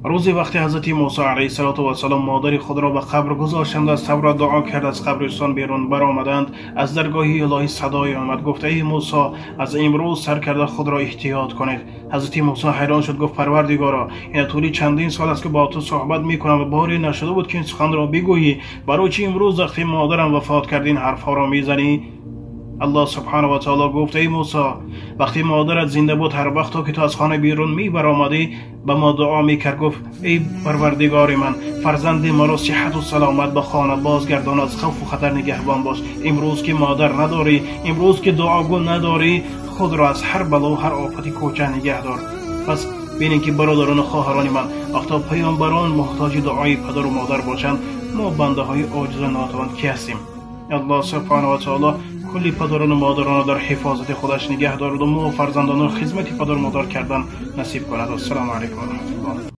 روزی وقتی حضرت موسی علیه السلام مادر خود را به قبر گذاشتند، از صبر دعا کرد، از قبرستان بیرون برآمدند. از درگاه الهی صدای آمد، گفت ای موسی، از امروز سرکرده خود را احتیاط کنید. حضرت موسی حیران شد، گفت پروردگارا، این طولی چندین سال است که با تو صحبت میکنم و باری نشده بود که این سخن را بگویی، برای چی امروز وقتی مادرم وفات کرد این حرفها را میزنی؟ الله سبحانه و تعالی گفت ای موسی، وقتی مادرت زنده بود هر وقت که تو از خانه بیرون می برآمدی به ما دعا میکرد، گفت ای پروردگار من، فرزند ما را صحت و سلامت به خانه بازگردان، از خوف و خطر نگهبان باش. امروز که مادر نداری، امروز که دعاگو نداری، خود را از هر بلا و هر آفت کوچه نگه دار. پس ببینید که برادران و خواهران من، وقتا پیامبران محتاج دعای پدر و مادر باشند، ما بنده های عاجز و ناتوان کی هستیم؟ الله سبحانه و تعالی کلی پدران و مادران در حفاظت خودش نگه دارد و ما فرزندان خدمت پدر و مادر کردن نصیب کند. السلام علیکم و رحمت الله.